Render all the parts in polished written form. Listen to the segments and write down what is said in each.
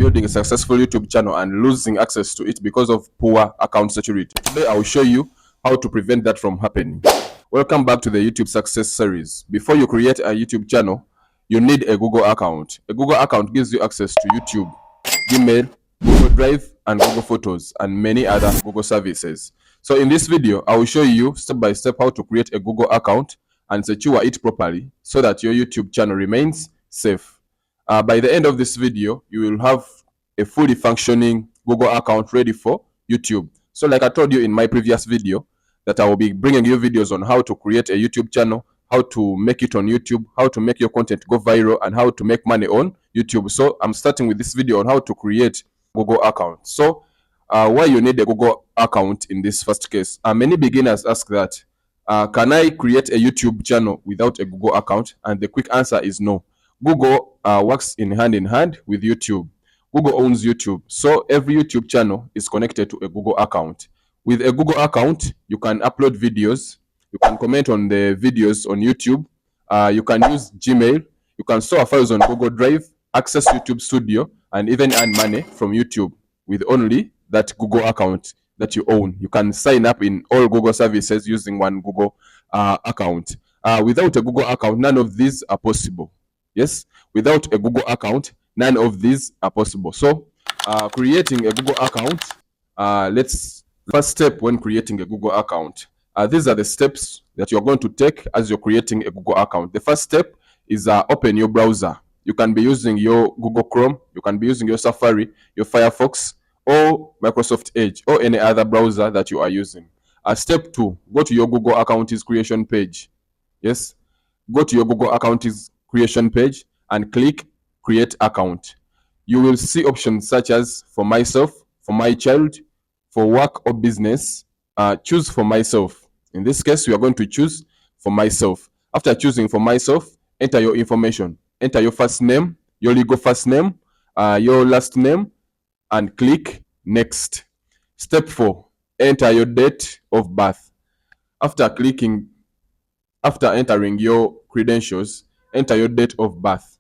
building a successful YouTube channel and losing access to it because of poor account security. Today I will show you how to prevent that from happening. Welcome back to the YouTube success series. Before you create a YouTube channel, you need a Google account. A Google account gives you access to YouTube, Gmail, Google Drive, and Google Photos, and many other Google services. So in this video, I will show you step by step how to create a Google account and secure it properly so that your YouTube channel remains safe. By the end of this video, you will have a fully functioning Google account ready for YouTube. So like I told you in my previous video, that I will be bringing you videos on how to create a YouTube channel, how to make it on YouTube, how to make your content go viral, and how to make money on YouTube. So I'm starting with this video on how to create a Google account. So why you need a Google account in this first case? Many beginners ask that, can I create a YouTube channel without a Google account? And the quick answer is no. Google works in hand with YouTube. Google owns YouTube. So every YouTube channel is connected to a Google account. With a Google account, you can upload videos, you can comment on the videos on YouTube, you can use Gmail, you can store files on Google Drive, access YouTube Studio, and even earn money from YouTube with only that Google account that you own. You can sign up in all Google services using one Google account. Without a Google account, none of these are possible. Yes, without a Google account, none of these are possible. So, creating a Google account, first step when creating a Google account. These are the steps that you're going to take as you're creating a Google account. The first step is open your browser. You can be using your Google Chrome, you can be using your Safari, your Firefox, or Microsoft Edge, or any other browser that you are using. Step 2, go to your Google account's creation page. Yes, go to your Google account's creation page and click create account. You will see options such as for myself, for my child, for work or business. Choose for myself. In this case, we are going to choose for myself. After choosing for myself, enter your information. Enter your first name, your legal first name, your last name, and click next. Step 4, enter your date of birth. After entering your credentials, enter your date of birth.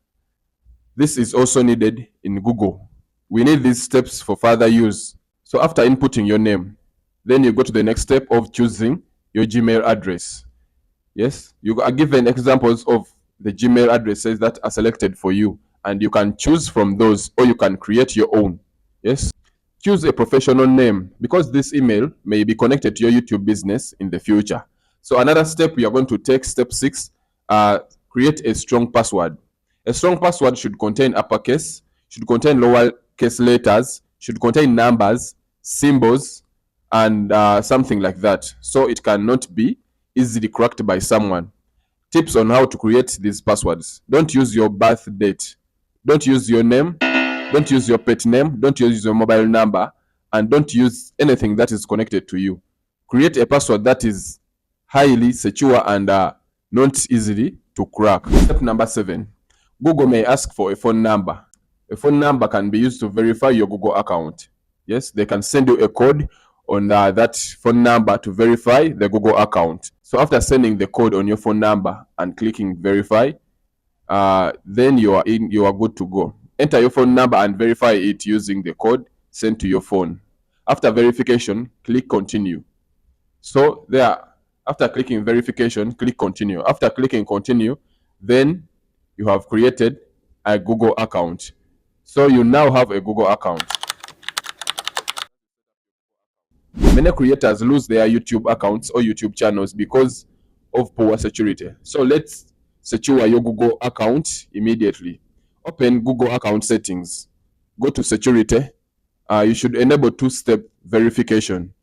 This is also needed in Google. We need these steps for further use. So after inputting your name, then you go to the next step of choosing your Gmail address. Yes, you are given examples of the Gmail addresses that are selected for you, and you can choose from those or you can create your own. Yes, choose a professional name because this email may be connected to your YouTube business in the future. So another step we are going to take, step 6, create a strong password. A strong password should contain uppercase, should contain lowercase letters, should contain numbers, symbols, and something like that. So it cannot be easily cracked by someone. Tips on how to create these passwords. Don't use your birth date. Don't use your name. Don't use your pet name. Don't use your mobile number. And don't use anything that is connected to you. Create a password that is highly secure and not easily to crack. Step number 7. Google may ask for a phone number. A phone number can be used to verify your Google account. Yes, they can send you a code on that phone number to verify the Google account. So after sending the code on your phone number and clicking verify, then you are good to go. Enter your phone number and verify it using the code sent to your phone. After verification, click continue. So there, after clicking verification, click continue. After clicking continue, then you have created a Google account. So you now have a Google account. Many creators lose their YouTube accounts or YouTube channels because of poor security. So let's secure your Google account immediately. Open Google account settings. Go to security. You should enable two-step verification.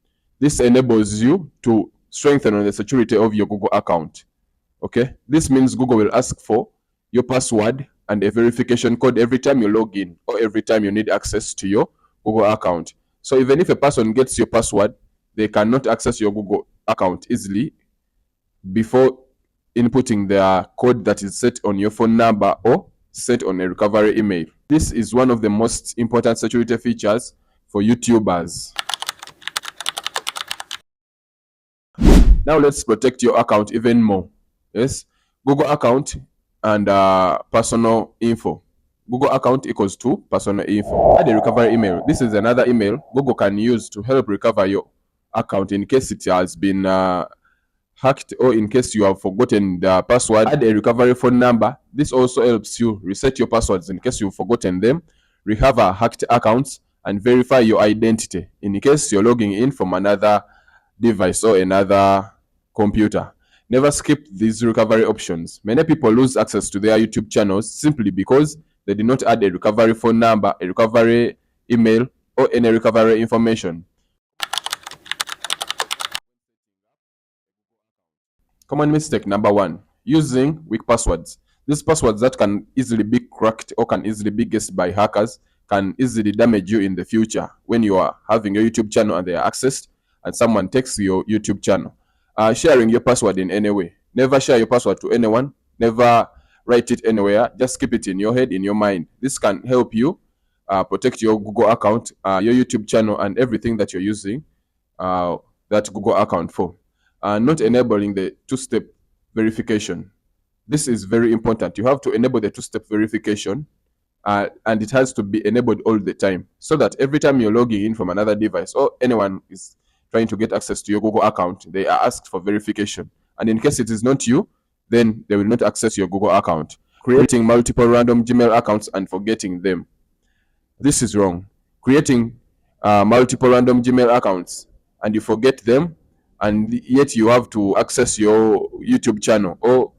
This enables you to strengthen on the security of your Google account. Okay, this means Google will ask for your password and a verification code every time you log in or every time you need access to your Google account. So even if a person gets your password, they cannot access your Google account easily before inputting their code that is set on your phone number or set on a recovery email. This is one of the most important security features for YouTubers. Now let's protect your account even more. Yes, Google account and personal info. Google account equals to personal info. Add a recovery email. This is another email Google can use to help recover your account in case it has been hacked or in case you have forgotten the password. Add a recovery phone number. This also helps you reset your passwords in case you've forgotten them, recover hacked accounts, and verify your identity in case you're logging in from another device or another computer. Never skip these recovery options. Many people lose access to their YouTube channels simply because they did not add a recovery phone number, a recovery email, or any recovery information. Common mistake number 1, using weak passwords. These passwords that can easily be cracked or can easily be guessed by hackers can easily damage you in the future when you are having a YouTube channel and they are accessed and someone takes your YouTube channel. Sharing your password in any way. Never share your password to anyone. Never write it anywhere. Just keep it in your head, in your mind. This can help you protect your Google account, your YouTube channel, and everything that you're using that Google account for. Not enabling the two-step verification. This is very important. You have to enable the two-step verification, and it has to be enabled all the time so that every time you're logging in from another device or anyone is trying to get access to your Google account, they are asked for verification. And in case it is not you, then they will not access your Google account. Creating multiple random Gmail accounts and forgetting them. This is wrong. Creating multiple random Gmail accounts and you forget them, and yet you have to access your YouTube channel or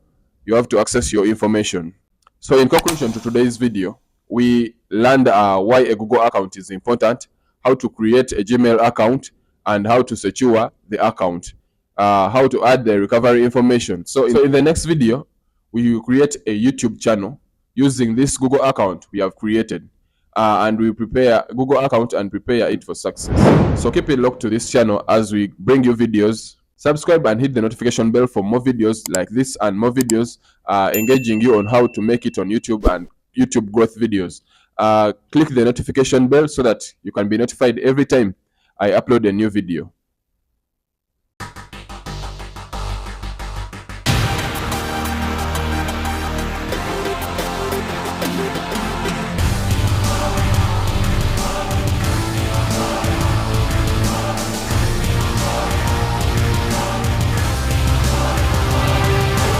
you have to access your information. So in conclusion to today's video, we learned why a Google account is important, how to create a Gmail account, and how to secure the account, how to add the recovery information. So in the next video, we will create a YouTube channel using this Google account we have created. And we prepare Google account and prepare it for success. So keep it locked to this channel as we bring you videos. Subscribe and hit the notification bell for more videos like this and more videos engaging you on how to make it on YouTube and YouTube growth videos. Click the notification bell so that you can be notified every time I upload a new video.